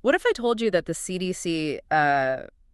What if I told you that the CDC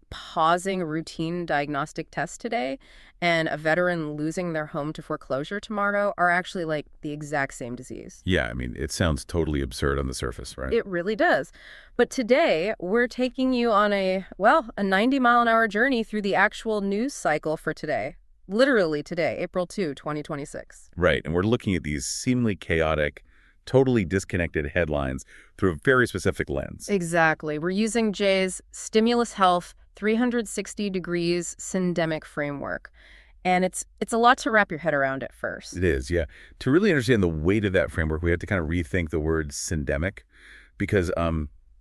pausing routine diagnostic tests today and a veteran losing their home to foreclosure tomorrow are actually like the exact same disease? Yeah, I mean, it sounds totally absurd on the surface, right? It really does. But today, we're taking you on a 90-mile-an-hour journey through the actual news cycle for today. Literally today, April 2, 2026. Right, and we're looking at these seemingly chaotic, totally disconnected headlines through a very specific lens. Exactly. We're using Jay's Stimulus Health 360 degrees syndemic framework. And it's a lot to wrap your head around at first. It is, yeah. To really understand the weight of that framework, we have to kind of rethink the word syndemic because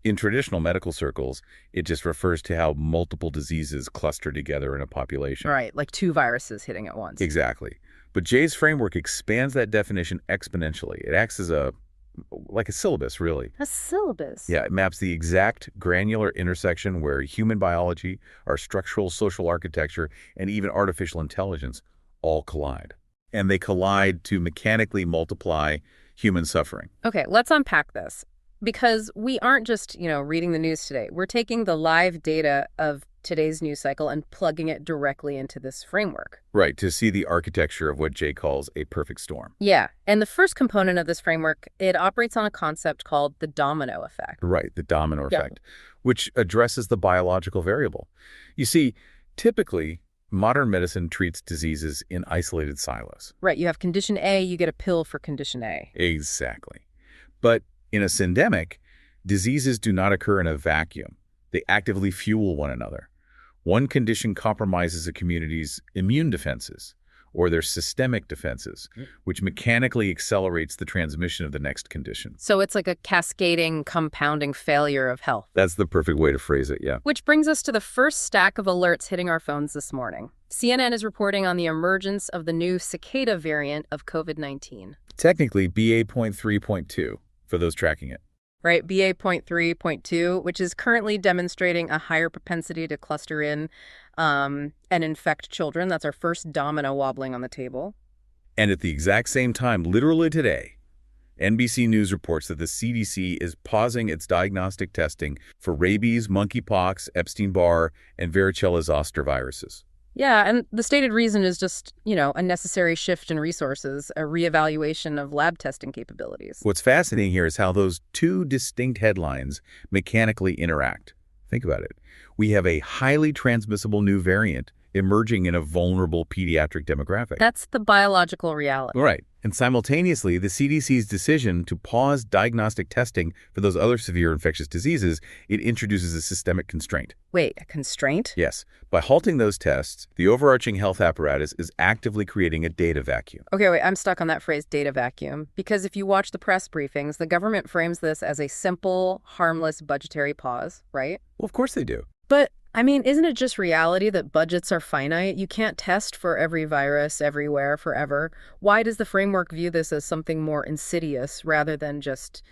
in traditional medical circles, it just refers to how multiple diseases cluster together in a population. Right, like two viruses hitting at once. Exactly. But Jay's framework expands that definition exponentially. It acts as like a syllabus, really. A syllabus. Yeah, it maps the exact granular intersection where human biology, our structural social architecture, and even artificial intelligence all collide. And they collide to mechanically multiply human suffering. Okay, let's unpack this. Because we aren't just, reading the news today. We're taking the live data of today's news cycle and plugging it directly into this framework. Right, to see the architecture of what Jay calls a perfect storm. Yeah, and the first component of this framework, it operates on a concept called the domino effect. Right, the domino effect, which addresses the biological variable. You see, typically, modern medicine treats diseases in isolated silos. Right, you have condition A, you get a pill for condition A. Exactly. But in a syndemic, diseases do not occur in a vacuum. They actively fuel one another. One condition compromises a community's immune defenses or their systemic defenses, which mechanically accelerates the transmission of the next condition. So it's like a cascading, compounding failure of health. That's the perfect way to phrase it, yeah. Which brings us to the first stack of alerts hitting our phones this morning. CNN is reporting on the emergence of the new cicada variant of COVID-19. Technically, BA.3.2, for those tracking it. Right, BA.3.2, which is currently demonstrating a higher propensity to cluster in and infect children. That's our first domino wobbling on the table. And at the exact same time, literally today, NBC News reports that the CDC is pausing its diagnostic testing for rabies, monkeypox, Epstein-Barr, and varicella-zoster viruses. Yeah, and the stated reason is just, a necessary shift in resources, a reevaluation of lab testing capabilities. What's fascinating here is how those two distinct headlines mechanically interact. Think about it. We have a highly transmissible new variant emerging in a vulnerable pediatric demographic. That's the biological reality. Right. And simultaneously, the CDC's decision to pause diagnostic testing for those other severe infectious diseases, it introduces a systemic constraint. Wait, a constraint? Yes. By halting those tests, the overarching health apparatus is actively creating a data vacuum. Okay, wait, I'm stuck on that phrase, data vacuum, because if you watch the press briefings, the government frames this as a simple, harmless budgetary pause, right? Well, of course they do. But isn't it just reality that budgets are finite? You can't test for every virus everywhere forever. Why does the framework view this as something more insidious rather than just,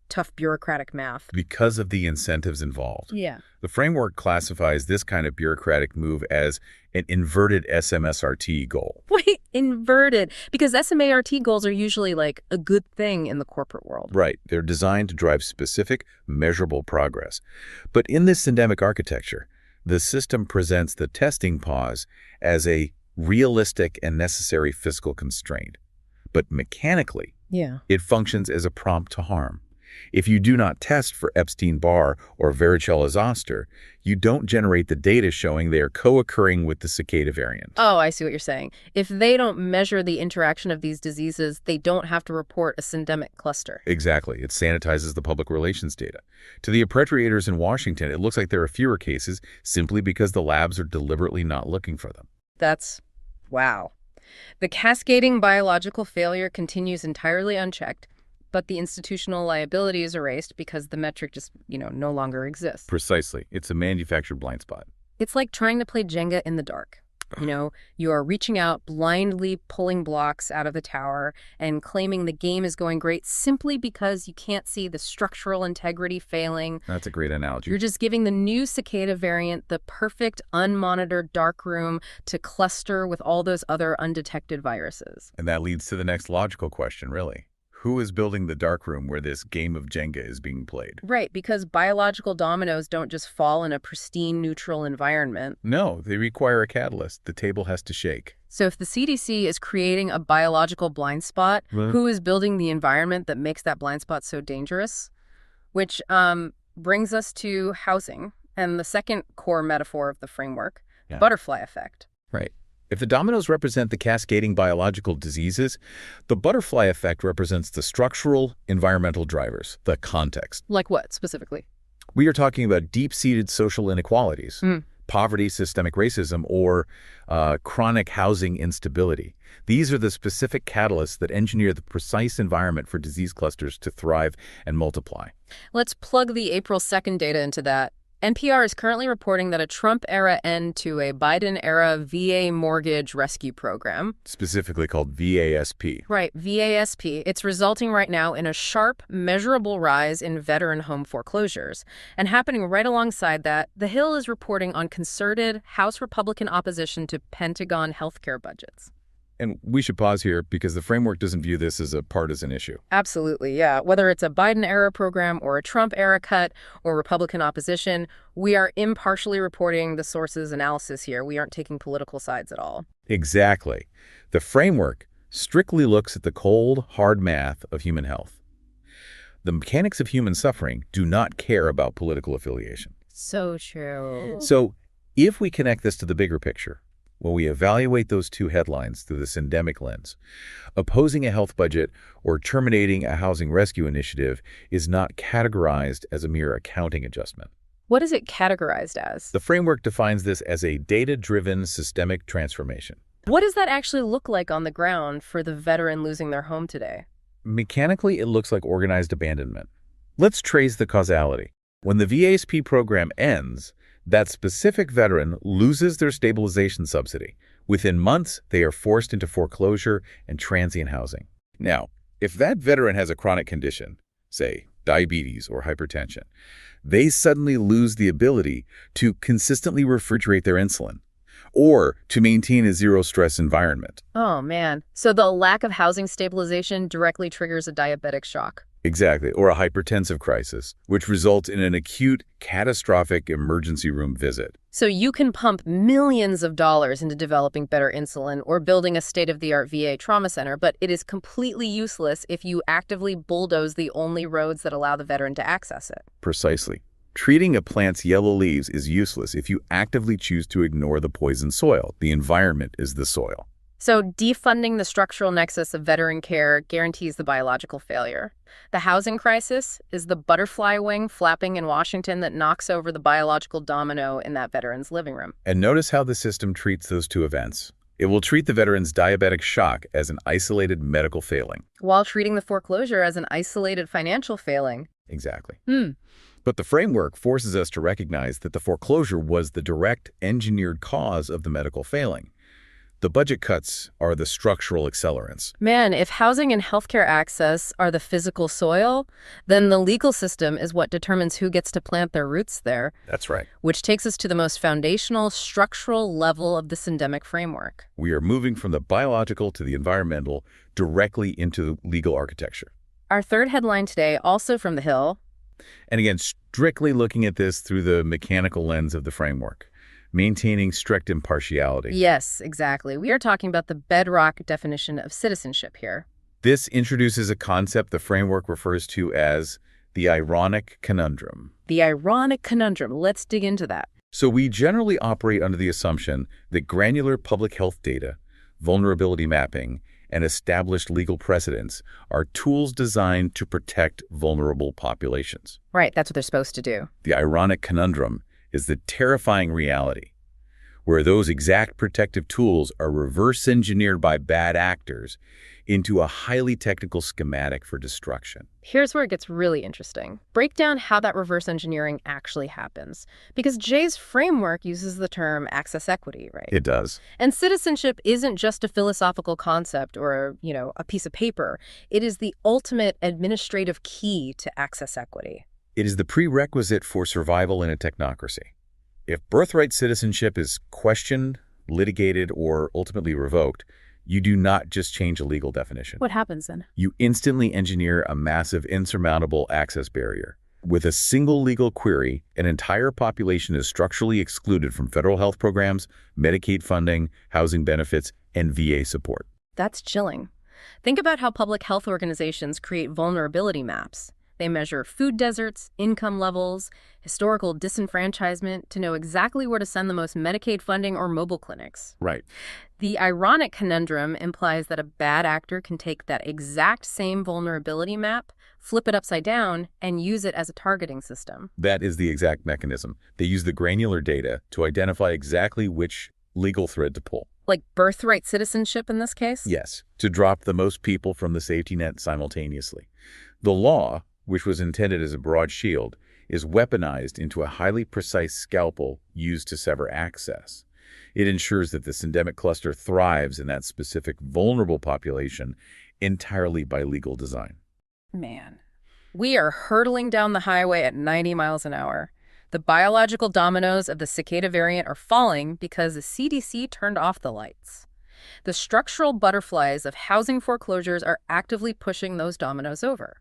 tough bureaucratic math? Because of the incentives involved. Yeah. The framework classifies this kind of bureaucratic move as an inverted SMSRT goal. Wait, inverted? Because SMART goals are usually like a good thing in the corporate world. Right. They're designed to drive specific, measurable progress. But in this syndemic architecture, the system presents the testing pause as a realistic and necessary fiscal constraint. But mechanically, it functions as a prompt to harm. If you do not test for Epstein-Barr or varicella-zoster, you don't generate the data showing they are co-occurring with the cicada variant. Oh, I see what you're saying. If they don't measure the interaction of these diseases, they don't have to report a syndemic cluster. Exactly. It sanitizes the public relations data. To the appropriators in Washington, it looks like there are fewer cases simply because the labs are deliberately not looking for them. Wow. The cascading biological failure continues entirely unchecked, but the institutional liability is erased because the metric just, no longer exists. Precisely. It's a manufactured blind spot. It's like trying to play Jenga in the dark. You are reaching out, blindly pulling blocks out of the tower and claiming the game is going great simply because you can't see the structural integrity failing. That's a great analogy. You're just giving the new cicada variant the perfect unmonitored dark room to cluster with all those other undetected viruses. And that leads to the next logical question, really. Who is building the darkroom where this game of Jenga is being played? Right, because biological dominoes don't just fall in a pristine, neutral environment. No, they require a catalyst. The table has to shake. So if the CDC is creating a biological blind spot, Right. who is building the environment that makes that blind spot so dangerous? Which brings us to housing and the second core metaphor of the framework, Yeah. butterfly effect. Right. If the dominoes represent the cascading biological diseases, the butterfly effect represents the structural environmental drivers, the context. Like what, specifically? We are talking about deep-seated social inequalities, Mm. poverty, systemic racism, or chronic housing instability. These are the specific catalysts that engineer the precise environment for disease clusters to thrive and multiply. Let's plug the April 2nd data into that. NPR is currently reporting that a Trump-era end to a Biden-era VA mortgage rescue program. Specifically called VASP. Right, VASP. It's resulting right now in a sharp, measurable rise in veteran home foreclosures. And happening right alongside that, The Hill is reporting on concerted House Republican opposition to Pentagon healthcare budgets. And we should pause here because the framework doesn't view this as a partisan issue. Absolutely, yeah. Whether it's a Biden-era program or a Trump-era cut or Republican opposition, we are impartially reporting the sources analysis here. We aren't taking political sides at all. Exactly. The framework strictly looks at the cold, hard math of human health. The mechanics of human suffering do not care about political affiliation. So true. So if we connect this to the bigger picture, when we evaluate those two headlines through the syndemic lens, opposing a health budget or terminating a housing rescue initiative is not categorized as a mere accounting adjustment. What is it categorized as? The framework defines this as a data-driven systemic transformation. What does that actually look like on the ground for the veteran losing their home today? Mechanically, it looks like organized abandonment. Let's trace the causality. When the VASP program ends, that specific veteran loses their stabilization subsidy. Within months, they are forced into foreclosure and transient housing. Now, if that veteran has a chronic condition, say diabetes or hypertension, they suddenly lose the ability to consistently refrigerate their insulin or to maintain a zero-stress environment. Oh, man. So the lack of housing stabilization directly triggers a diabetic shock. Exactly, or a hypertensive crisis, which results in an acute, catastrophic emergency room visit. So you can pump millions of dollars into developing better insulin or building a state-of-the-art VA trauma center, but it is completely useless if you actively bulldoze the only roads that allow the veteran to access it. Precisely. Treating a plant's yellow leaves is useless if you actively choose to ignore the poison soil. The environment is the soil. So defunding the structural nexus of veteran care guarantees the biological failure. The housing crisis is the butterfly wing flapping in Washington that knocks over the biological domino in that veteran's living room. And notice how the system treats those two events. It will treat the veteran's diabetic shock as an isolated medical failing. While treating the foreclosure as an isolated financial failing. Exactly. But the framework forces us to recognize that the foreclosure was the direct engineered cause of the medical failing. The budget cuts are the structural accelerants. Man, if housing and healthcare access are the physical soil, then the legal system is what determines who gets to plant their roots there. That's right. Which takes us to the most foundational, structural level of the syndemic framework. We are moving from the biological to the environmental directly into legal architecture. Our third headline today, also from The Hill. And again, strictly looking at this through the mechanical lens of the framework. Maintaining strict impartiality. Yes, exactly. We are talking about the bedrock definition of citizenship here. This introduces a concept the framework refers to as the ironic conundrum. The ironic conundrum. Let's dig into that. So we generally operate under the assumption that granular public health data, vulnerability mapping, and established legal precedents are tools designed to protect vulnerable populations. Right, that's what they're supposed to do. The ironic conundrum is the terrifying reality where those exact protective tools are reverse engineered by bad actors into a highly technical schematic for destruction. Here's where it gets really interesting. Break down how that reverse engineering actually happens. Because Jay's framework uses the term access equity, right? It does. And citizenship isn't just a philosophical concept or, a piece of paper. It is the ultimate administrative key to access equity. It is the prerequisite for survival in a technocracy. If birthright citizenship is questioned, litigated, or ultimately revoked, You do not just change a legal definition. What happens then? You instantly engineer a massive, insurmountable access barrier. With a single legal query, an entire population is structurally excluded from federal health programs, Medicaid funding, housing benefits, and VA support. That's chilling. Think about how public health organizations create vulnerability maps. They measure food deserts, income levels, historical disenfranchisement to know exactly where to send the most Medicaid funding or mobile clinics. Right. The ironic conundrum implies that a bad actor can take that exact same vulnerability map, flip it upside down, and use it as a targeting system. That is the exact mechanism. They use the granular data to identify exactly which legal thread to pull. Like birthright citizenship in this case? Yes, to drop the most people from the safety net simultaneously. The law, which was intended as a broad shield, is weaponized into a highly precise scalpel used to sever access. It ensures that the syndemic cluster thrives in that specific vulnerable population entirely by legal design. Man, we are hurtling down the highway at 90 miles an hour. The biological dominoes of the cicada variant are falling because the CDC turned off the lights. The structural butterflies of housing foreclosures are actively pushing those dominoes over.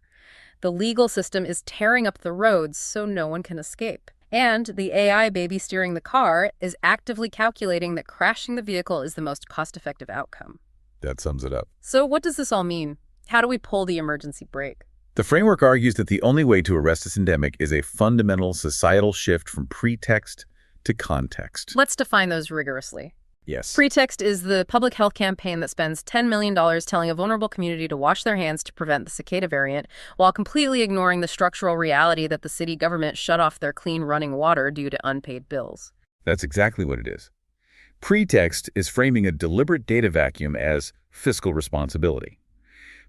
The legal system is tearing up the roads so no one can escape. And the AI baby steering the car is actively calculating that crashing the vehicle is the most cost-effective outcome. That sums it up. So what does this all mean? How do we pull the emergency brake? The framework argues that the only way to arrest a syndemic is a fundamental societal shift from pretext to context. Let's define those rigorously. Yes. Pretext is the public health campaign that spends $10 million telling a vulnerable community to wash their hands to prevent the cicada variant, while completely ignoring the structural reality that the city government shut off their clean running water due to unpaid bills. That's exactly what it is. Pretext is framing a deliberate data vacuum as fiscal responsibility.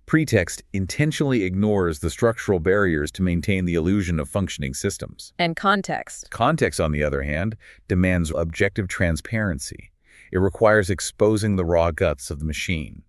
Pretext intentionally ignores the structural barriers to maintain the illusion of functioning systems. And context. Context, on the other hand, demands objective transparency. It requires exposing the raw guts of the machine.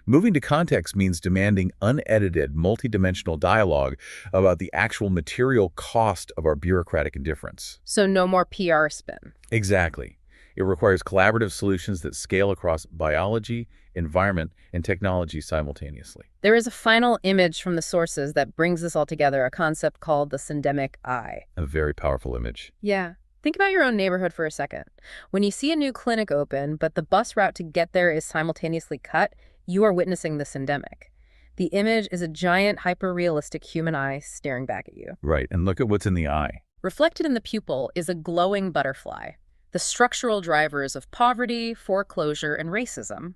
Moving to context means demanding unedited, multidimensional dialogue about the actual material cost of our bureaucratic indifference. So no more PR spin. Exactly. It requires collaborative solutions that scale across biology, environment, and technology simultaneously. There is a final image from the sources that brings this all together, a concept called the syndemic eye. A very powerful image. Yeah. Think about your own neighborhood for a second. When you see a new clinic open, but the bus route to get there is simultaneously cut, you are witnessing the syndemic. The image is a giant, hyper-realistic human eye staring back at you. Right, and look at what's in the eye. Reflected in the pupil is a glowing butterfly, the structural drivers of poverty, foreclosure, and racism.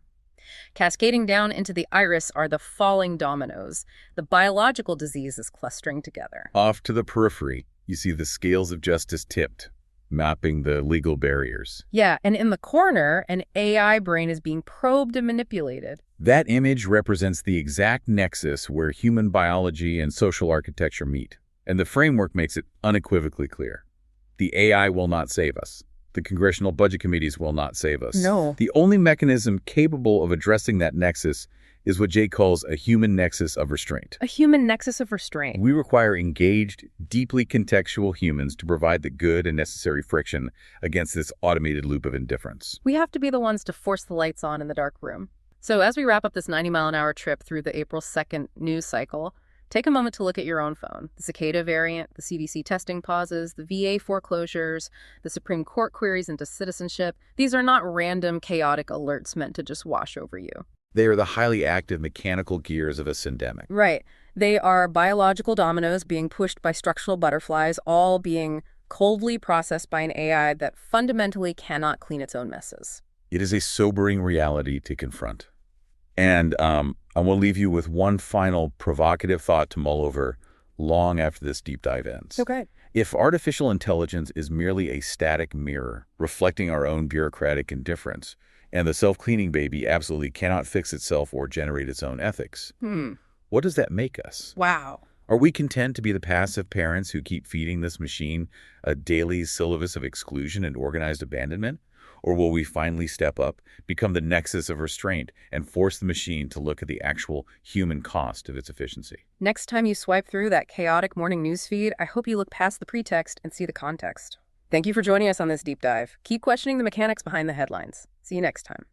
Cascading down into the iris are the falling dominoes. The biological diseases clustering together. Off to the periphery, you see the scales of justice tipped, mapping the legal barriers. Yeah, and in the corner, an AI brain is being probed and manipulated. That image represents the exact nexus where human biology and social architecture meet. And the framework makes it unequivocally clear. The AI will not save us. The congressional budget committees will not save us. No. The only mechanism capable of addressing that nexus is what Jay calls a human nexus of restraint. A human nexus of restraint. We require engaged, deeply contextual humans to provide the good and necessary friction against this automated loop of indifference. We have to be the ones to force the lights on in the dark room. So as we wrap up this 90-mile-an-hour trip through the April 2nd news cycle, take a moment to look at your own phone. The cicada variant, the CDC testing pauses, the VA foreclosures, the Supreme Court queries into citizenship. These are not random, chaotic alerts meant to just wash over you. They are the highly active mechanical gears of a syndemic. Right. They are biological dominoes being pushed by structural butterflies, all being coldly processed by an AI that fundamentally cannot clean its own messes. It is a sobering reality to confront. And I will leave you with one final provocative thought to mull over long after this deep dive ends. Okay. If artificial intelligence is merely a static mirror reflecting our own bureaucratic indifference, and the self-cleaning baby absolutely cannot fix itself or generate its own ethics, what does that make us? Wow. Are we content to be the passive parents who keep feeding this machine a daily syllabus of exclusion and organized abandonment? Or will we finally step up, become the nexus of restraint, and force the machine to look at the actual human cost of its efficiency? Next time you swipe through that chaotic morning newsfeed, I hope you look past the pretext and see the context. Thank you for joining us on this deep dive. Keep questioning the mechanics behind the headlines. See you next time.